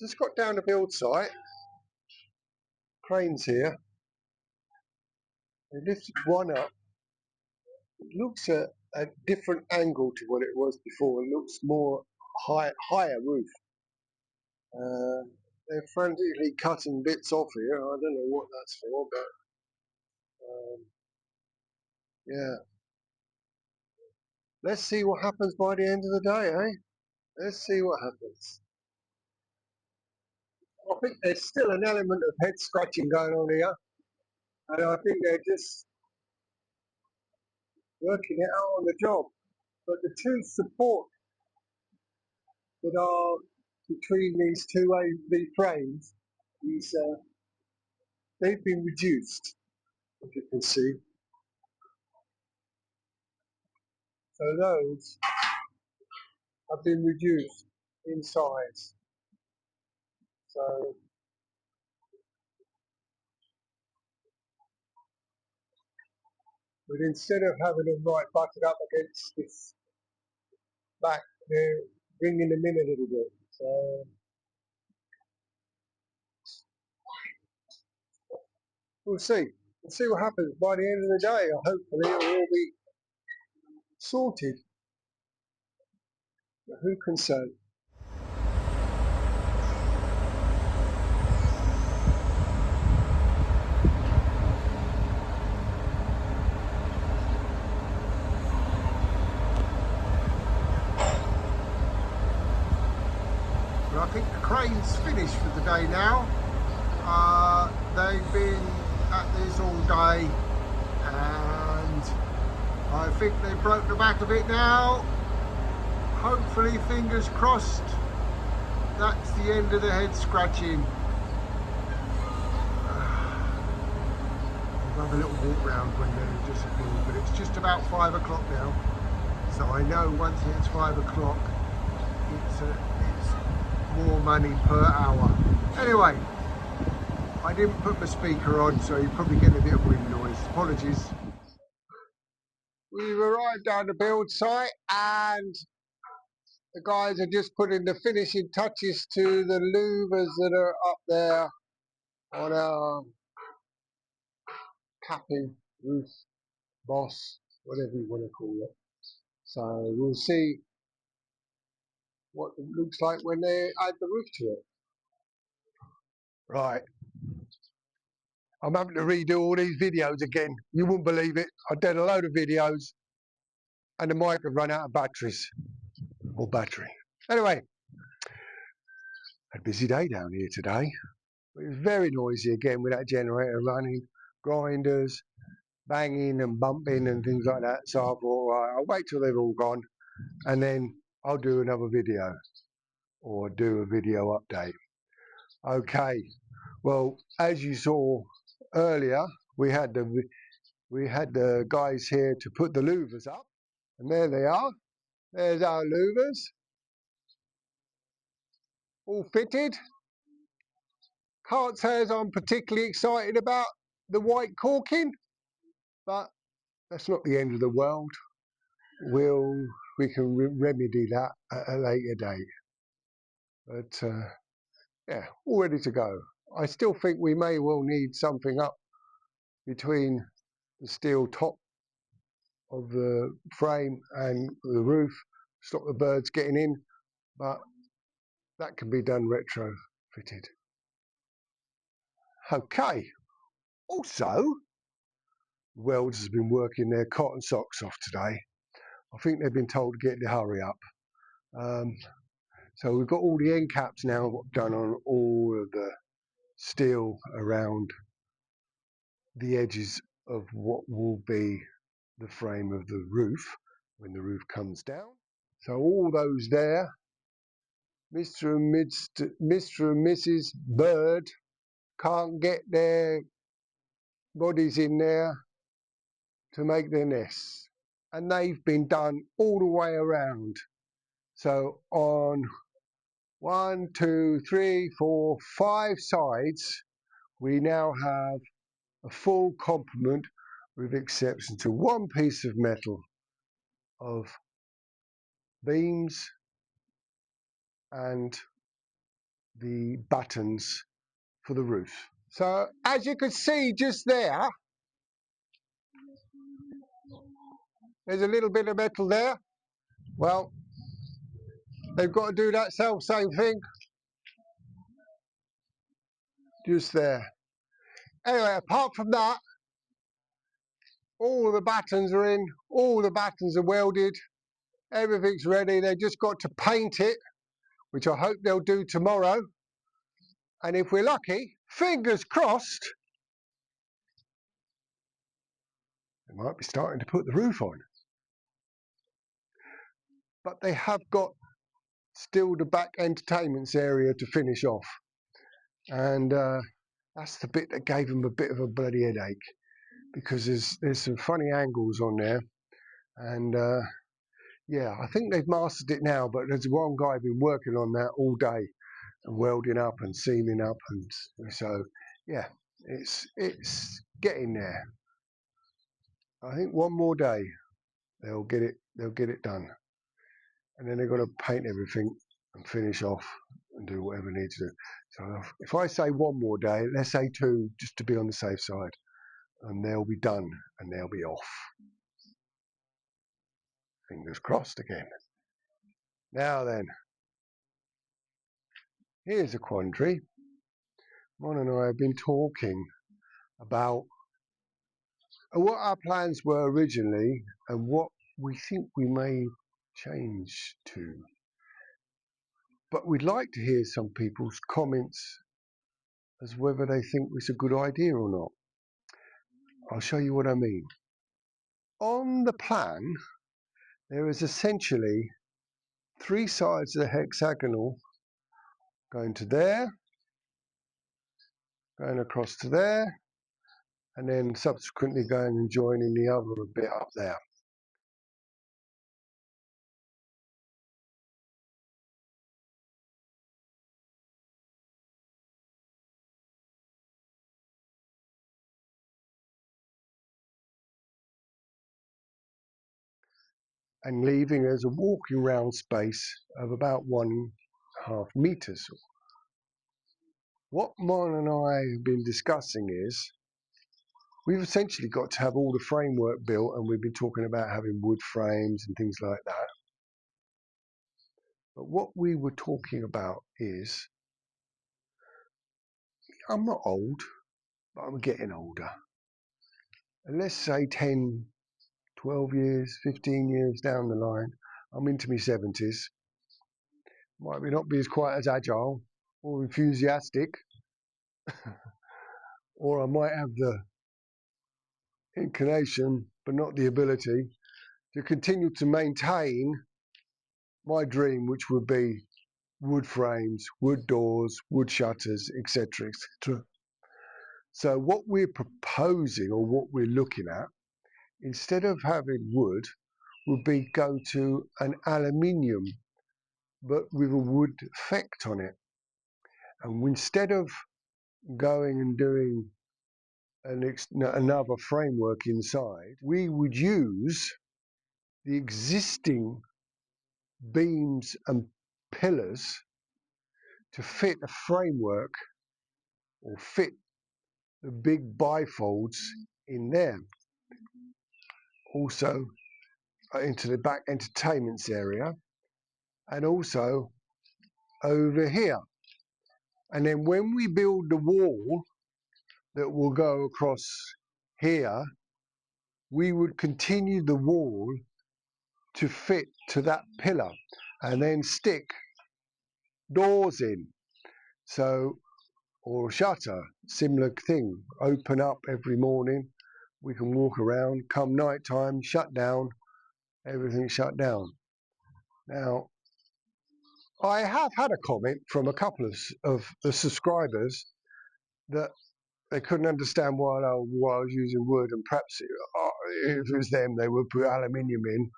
Just got down the build site. Cranes here. They lifted one up. It looks at a different angle to what it was before. It looks more higher roof. They're frantically cutting bits off here. I don't know what that's for, but yeah. Let's see what happens by the end of the day, eh? Let's see what happens. I think there's still an element of head scratching going on here, and I think they're just working it out on the job. But the two support that are between these two AV frames, they've been reduced, as you can see. So those have been reduced in size. So but instead of having them right butted up against this back, they're bringing them in a little bit. So we'll see. We'll see what happens by the end of the day. Hopefully it will all be sorted. But who can say? But I think the crane's finished for the day now. They've been at this all day, and I think they broke the back of it now. Hopefully, fingers crossed, that's the end of the head scratching. I'll have a little walk round when they disappear, but it's just about 5 o'clock now, so I know once it's 5 o'clock it's more money per hour. Anyway, I didn't put my speaker on, so you're probably getting a bit of wind noise. Apologies. We've arrived down the build site, and the guys are just putting the finishing touches to the louvers that are up there on our capping, roof, boss, whatever you want to call it. So we'll see what it looks like when they add the roof to it. Right. I'm having to redo all these videos again. You wouldn't believe it. I did a load of videos and the mic had run out of batteries. Or battery. Anyway, had a busy day down here today. It was very noisy again with that generator running, grinders, banging and bumping and things like that. So I thought, right, I'll wait till they're all gone and then I'll do another video or do a video update. Okay, well, as you saw earlier, we had the guys here to put the louvers up, and there they are. There's our louvers, all fitted. Can't say as I'm particularly excited about the white caulking, but that's not the end of the world. We can remedy that at a later date. But yeah, all ready to go. I still think we may well need something up between the steel top of the frame and the roof, stop the birds getting in, but that can be done retrofitted. Okay, also, welders have been working their cotton socks off today. I think they've been told to get the hurry up. So we've got all the end caps now done on all of the steel around the edges of what will be the frame of the roof when the roof comes down. So all those there, Mr. and Mrs. Bird can't get their bodies in there to make their nests, and they've been done all the way around. So on 1, 2, 3, 4, 5 sides, we now have a full complement with exception to one piece of metal of beams and the buttons for the roof. So as you can see just there, there's a little bit of metal there. Well, they've got to do that same thing just there. Anyway, apart from that, all the buttons are in, all the buttons are welded, everything's ready. They've just got to paint it, which I hope they'll do tomorrow. And if we're lucky, fingers crossed, they might be starting to put the roof on. But they have got still the back entertainments area to finish off. And that's the bit that gave them a bit of a bloody headache, because there's some funny angles on there. And yeah, I think they've mastered it now, but there's one guy been working on that all day and welding up and seaming up, and so yeah, it's getting there. I think one more day they'll get it done, and then they're going to paint everything and finish off and do whatever needs to do. So if I say one more day, let's say two, just to be on the safe side, and they'll be done and they'll be off. Fingers crossed again. Now then, here's a quandary. Mon and I have been talking about what our plans were originally and what we think we may change to. But we'd like to hear some people's comments as whether they think it's a good idea or not. I'll show you what I mean. On the plan, there is essentially three sides of the hexagonal going to there, going across to there, and then subsequently going and joining the other bit up there. And leaving us a walking round space of about 1.5 meters. What Mon and I have been discussing is we've essentially got to have all the framework built, and we've been talking about having wood frames and things like that. But what we were talking about is, I'm not old, but I'm getting older. And let's say 10, 12 years, 15 years down the line, I'm into my 70s. Might not be as quite as agile or enthusiastic, or I might have the inclination, but not the ability, to continue to maintain my dream, which would be wood frames, wood doors, wood shutters, etc., etc. So what we're proposing, or what we're looking at, instead of having wood, would be go to an aluminium, but with a wood effect on it. And instead of going and doing another framework inside, we would use the existing beams and pillars to fit a framework, or fit the big bifolds in there. Also into the back entertainments area, and also over here. And then when we build the wall that will go across here, we would continue the wall to fit to that pillar, and then stick doors in. So, or a shutter, similar thing, open up every morning, we can walk around, come night time, shut down, everything shut down. Now, I have had a comment from a couple of the subscribers that they couldn't understand why I was using wood, and perhaps if it was them, they would put aluminium in.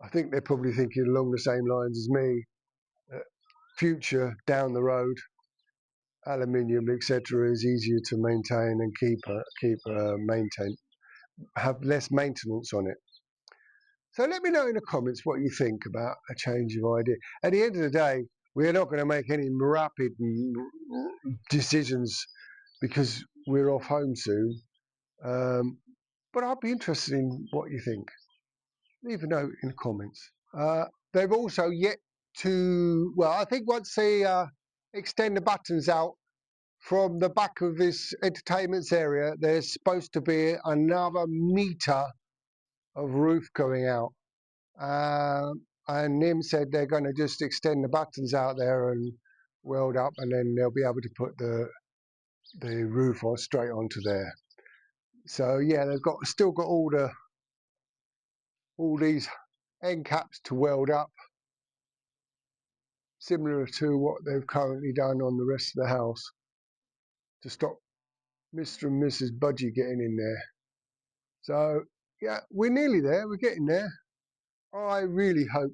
I think they're probably thinking along the same lines as me. Future down the road, aluminium, etc., is easier to maintain and maintain, have less maintenance on it. So let me know in the comments what you think about a change of idea. At the end of the day, we're not going to make any rapid decisions because we're off home soon. But I'd be interested in what you think. Leave a note in the comments. They've also yet to, well, I think once they extend the buttons out from the back of this entertainment area, there's supposed to be another metre of roof going out. And Nim said they're going to just extend the buttons out there and weld up, and then they'll be able to put the roof on straight onto there. So yeah, they've still got all these end caps to weld up, similar to what they've currently done on the rest of the house, to stop Mr. and Mrs. Budgie getting in there. So yeah, we're nearly there. We're getting there. I really hope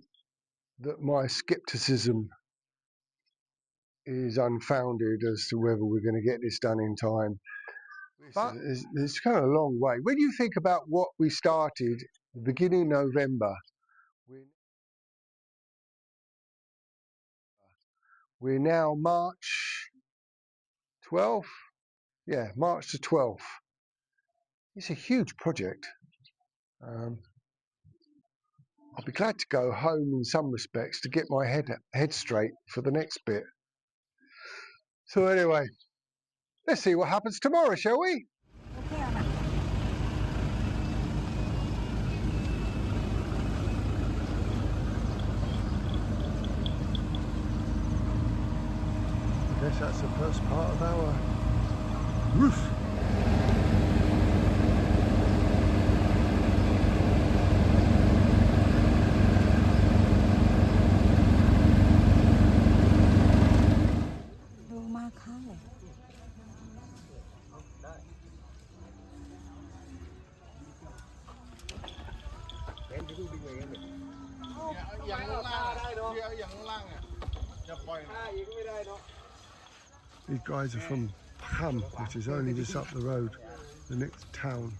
that my skepticism is unfounded as to whether we're going to get this done in time. But it's kind of a long way. When you think about what we started the beginning of November, we're now March 12th. Yeah, March the 12th. It's a huge project. I'll be glad to go home in some respects to get my head straight for the next bit. So anyway, let's see what happens tomorrow, shall we? I guess that's the first part of our roof. These guys are from Ham, which is only just up the road, the next town.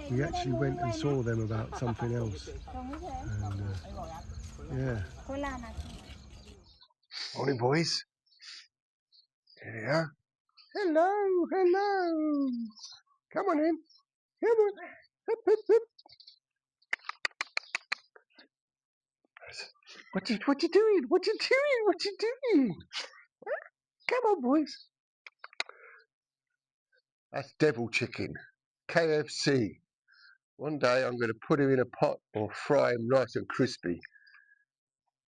We actually went and saw them about something else. And, yeah. Morning, boys. Here they are. Hello, hello. Come on in. Come on. Hup, hup, hup. What you doing? What you doing? What you doing? Come on, boys. That's devil chicken. KFC. One day I'm going to put him in a pot or fry him nice and crispy.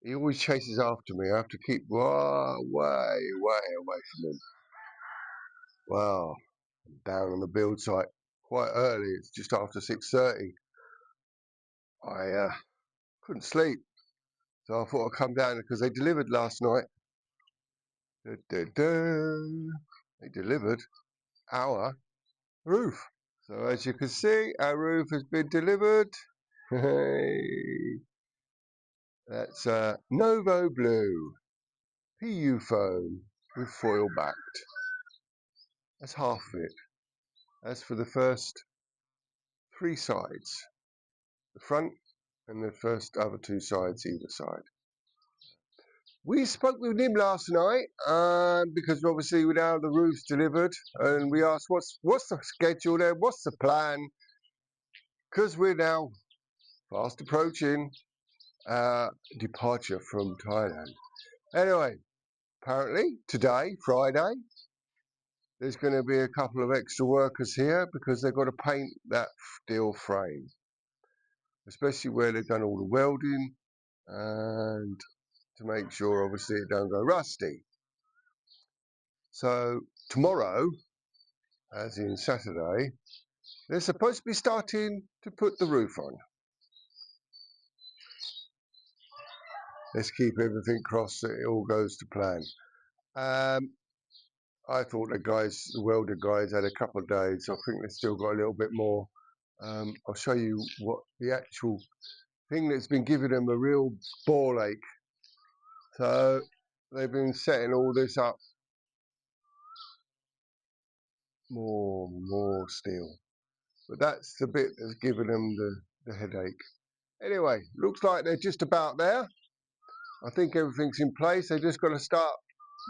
He always chases after me. I have to keep way away from him. Wow. I'm down on the build site quite early. It's just after 6:30. I couldn't sleep. So I thought I'd come down because they delivered last night. They delivered our roof. So as you can see, our roof has been delivered. That's Novo Blue PU foam with foil backed. That's half of it. That's for the first 3 sides, the front and the first other 2 sides either side. We spoke with him last night because obviously now the roof's delivered, and we asked what's the schedule there, what's the plan, because we're now fast approaching departure from Thailand. Anyway, apparently today, Friday, there's going to be a couple of extra workers here because they've got to paint that steel frame, especially where they've done all the welding and to make sure obviously it don't go rusty. So tomorrow, as in Saturday, they're supposed to be starting to put the roof on. Let's keep everything crossed that it all goes to plan. I thought the welder guys had a couple of days. I think they've still got a little bit more. I'll show you what the actual thing that's been giving them a real ball ache. So they've been setting all this up. More steel. But that's the bit that's giving them the headache. Anyway, looks like they're just about there. I think everything's in place. They just got to start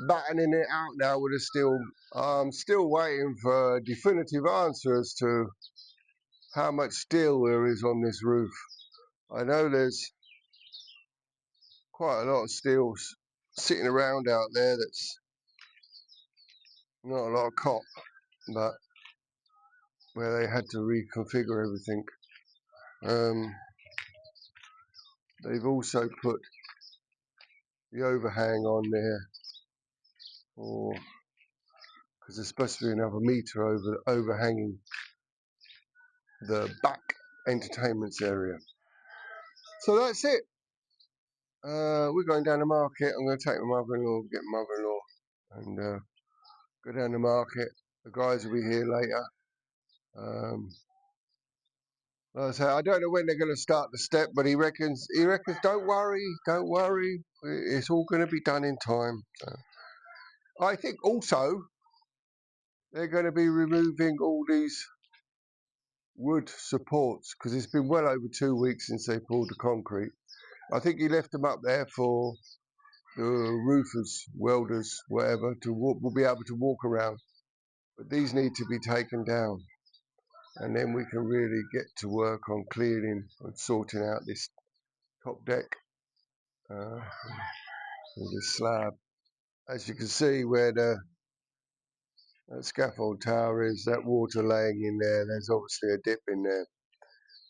battening it out now with the steel. I'm still waiting for a definitive answer as to how much steel there is on this roof. I know there's quite a lot of steel sitting around out there that's not a lot of cop, but where they had to reconfigure everything. They've also put the overhang on there, because there's supposed to be another metre overhanging the back entertainments area. So that's it. We're going down the market. I'm going to take my mother-in-law, get my mother-in-law, and go down the market. The guys will be here later. Like I say, I don't know when they're going to start the step, but he reckons, don't worry, it's all going to be done in time. So I think also they're going to be removing all these wood supports, because it's been well over 2 weeks since they poured the concrete. I think he left them up there for the roofers, welders, whatever, will be able to walk around. But these need to be taken down, and then we can really get to work on cleaning and sorting out this top deck with this slab. As you can see where that scaffold tower is, that water laying in there, there's obviously a dip in there.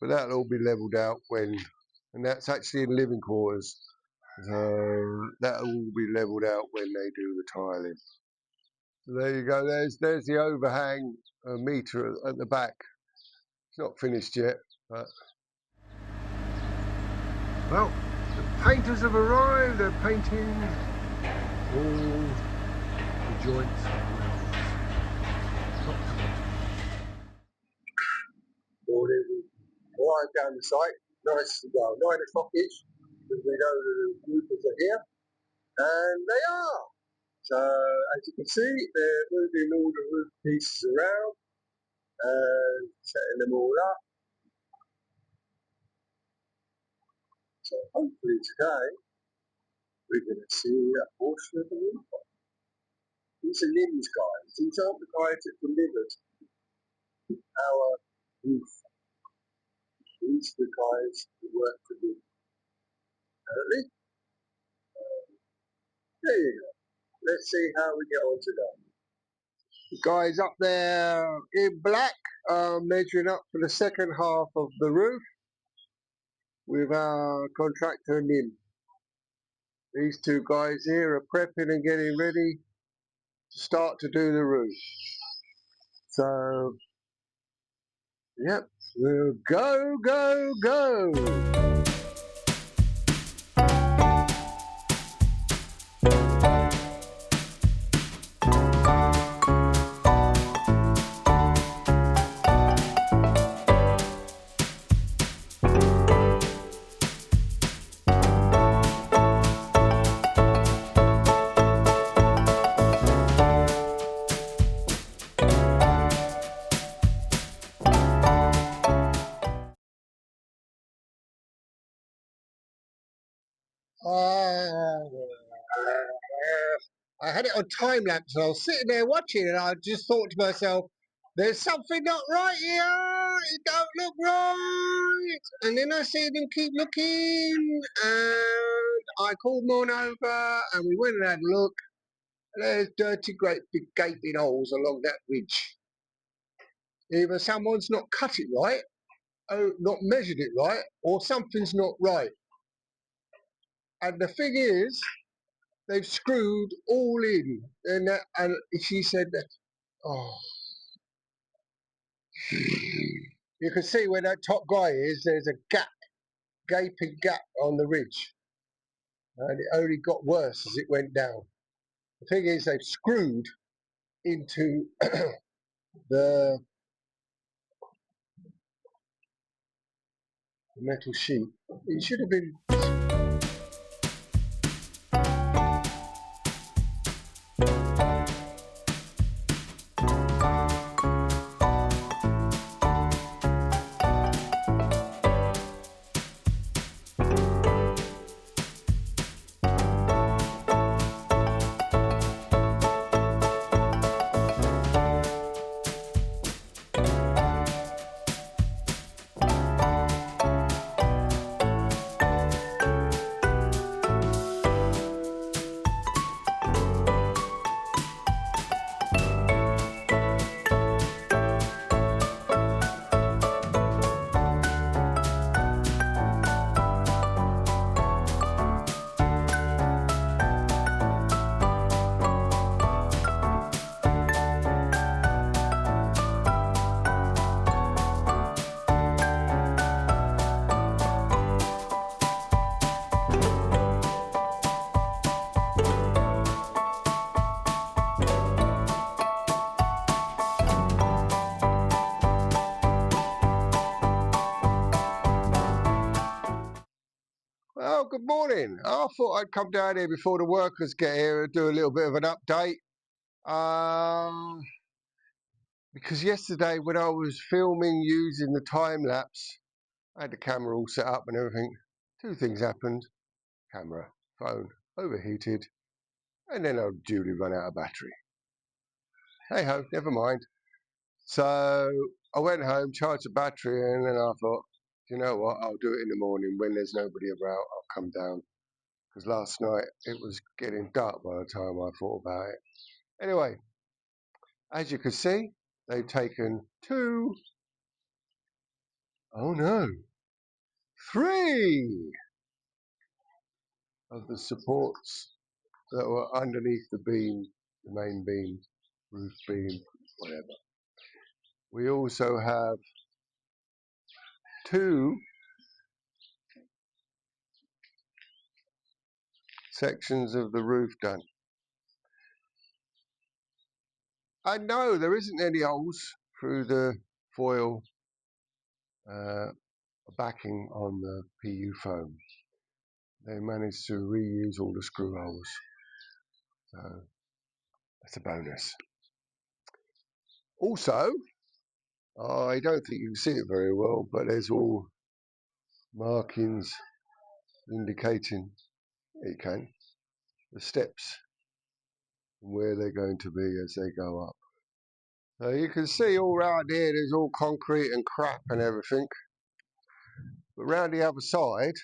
But that'll all be levelled out and that's actually in living quarters. So that'll all be levelled out when they do the tiling. So there you go, there's the overhang metre at the back. It's not finished yet, but... Well, the painters have arrived, they're painting all the joints and weldings, top to bottom. Morning, we arrived down the site, nice, well, 9 o'clock-ish, because we know the roofers are here, and they are. So, as you can see, they're moving all the roof pieces around, and setting them all up. So hopefully today, we're going to see a portion of the roof. These are Nim's guys. These aren't the guys that delivered our roof. These are the guys who work for me. Apparently. There you go. Let's see how we get on today. The guys up there in black are measuring up for the second half of the roof with our contractor Nim. These two guys here are prepping and getting ready to start to do the roof. So, yep, we'll go, go, go. I had it on time lapse and I was sitting there watching and I just thought to myself, there's something not right here, it don't look right. And then I see them keep looking and I called Mon over and we went and had a look. There's dirty great big gaping holes along that ridge. Either someone's not cut it right, or not measured it right, or something's not right. And the thing is, they've screwed all in, and she said that, oh, you can see where that top guy is, there's a gaping gap on the ridge, and it only got worse as it went down. The thing is, they've screwed into the metal sheet. It should have been... Morning. I thought I'd come down here before the workers get here and do a little bit of an update. Because yesterday when I was filming using the time lapse, I had the camera all set up and everything. Two things happened. Camera, phone, overheated, and then I'd duly run out of battery. Hey ho, never mind. So I went home, charged the battery, and then I thought, you know what, I'll do it in the morning when there's nobody around. I'll come down. Because last night it was getting dark by the time I thought about it. Anyway, as you can see, they've taken three of the supports that were underneath the beam, the main beam, roof beam, whatever. We also have two sections of the roof done. I know there isn't any holes through the foil backing on the PU foam. They managed to reuse all the screw holes, so that's a bonus. Also, I don't think you can see it very well, but there's all markings indicating it can the steps and where they're going to be as they go up. So you can see all around here there's all concrete and crap and everything, but round the other side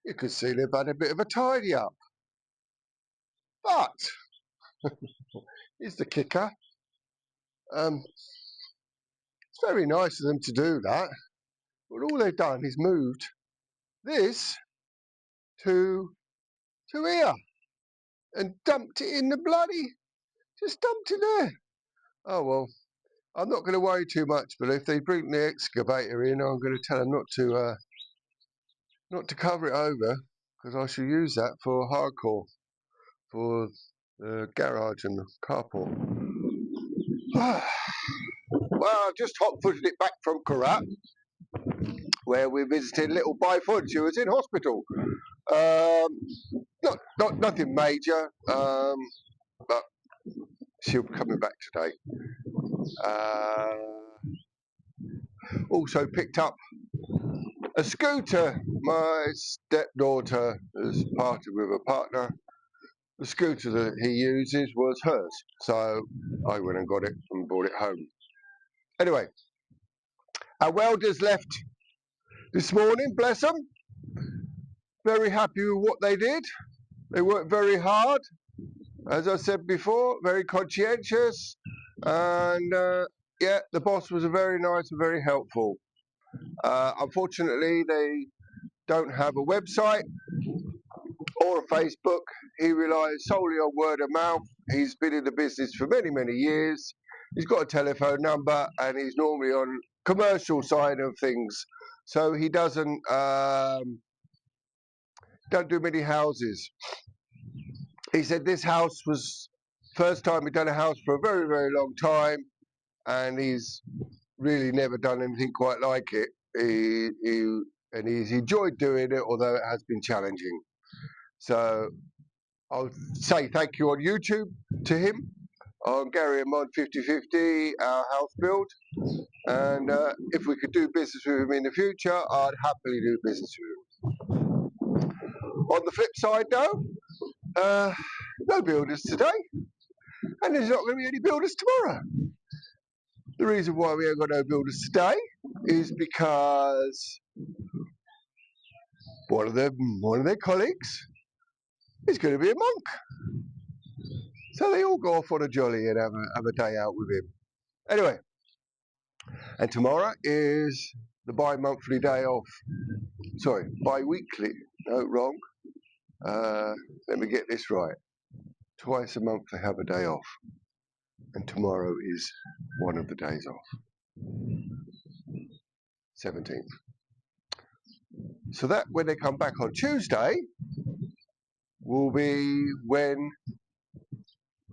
you can see they've had a bit of a tidy up. But here's the kicker. It's very nice of them to do that, but all they've done is moved this to here and dumped it in the just dumped it there. Oh well, I'm not going to worry too much, but if they bring the excavator in, I'm going to tell them not to cover it over, because I shall use that for hardcore, for the garage and the carport. Well, I've just hot-footed it back from Korat, where we visited little Byford. She was in hospital. Nothing major, but she'll be coming back today. Also picked up a scooter. My stepdaughter has parted with a partner. The scooter that he uses was hers, so I went and got it and brought it home. Anyway, our welders left this morning, bless them. Very happy with what they did. They worked very hard, as I said before, very conscientious, and yeah, the boss was very nice and very helpful. Unfortunately, they don't have a website or a Facebook. He relies solely on word of mouth. He's been in the business for many, many years. He's got a telephone number, and he's normally on commercial side of things. So he don't do many houses. He said this house was first time he'd done a house for a very, very long time, and he's really never done anything quite like it. He's enjoyed doing it, although it has been challenging. So I'll say thank you on YouTube to him, on Gary and Mod 50/50, our house build. And if we could do business with him in the future, I'd happily do business with him. On the flip side though, no builders today, and there's not going to be any builders tomorrow. The reason why we ain't got no builders today is because one of their colleagues is going to be a monk. So they all go off on a jolly and have a day out with him. Anyway, and tomorrow is the bi-monthly day off. Sorry, bi-weekly. No, wrong. Let me get this right. Twice a month they have a day off. And tomorrow is one of the days off. 17th. So that when they come back on Tuesday will be when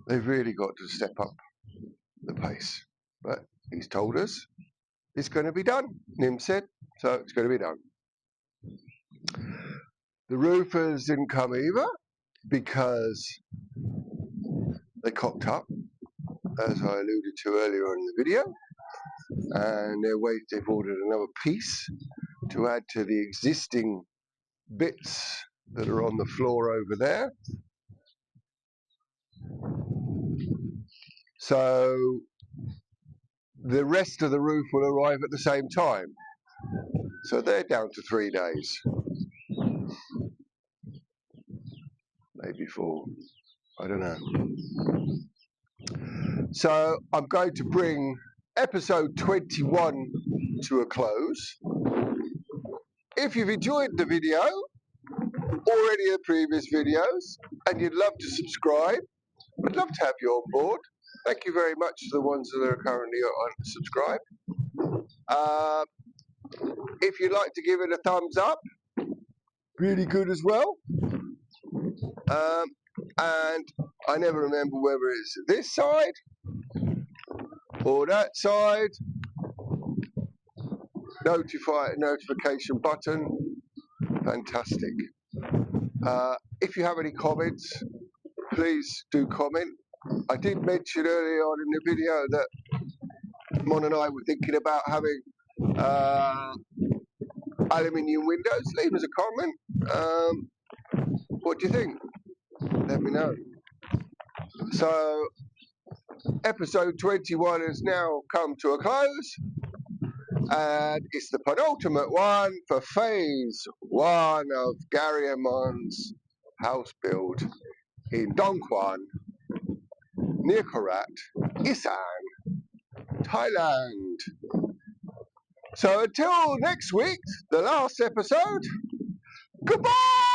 they've really got to step up the pace. But he's told us it's going to be done, Nim said, so it's going to be done. The roofers didn't come either because they cocked up, as I alluded to earlier in the video, and they've ordered another piece to add to the existing bits that are on the floor over there. So the rest of the roof will arrive at the same time. So they're down to 3 days. Maybe 4. I don't know. So I'm going to bring episode 21 to a close. If you've enjoyed the video or any of the previous videos and you'd love to subscribe, I'd love to have you on board. Thank you very much to the ones that are currently subscribed. If you'd like to give it a thumbs up, really good as well. And I never remember whether it's this side or that side. Notification button. Fantastic. If you have any comments, please do comment. I did mention earlier on in the video that Mon and I were thinking about having aluminium windows. Leave us a comment. What do you think? Let me know. So episode 21 has now come to a close, and it's the penultimate one for phase 1 of Gary and Mon's house build in Don Kwang, near Korat, Thailand. So until next week, the last episode, goodbye!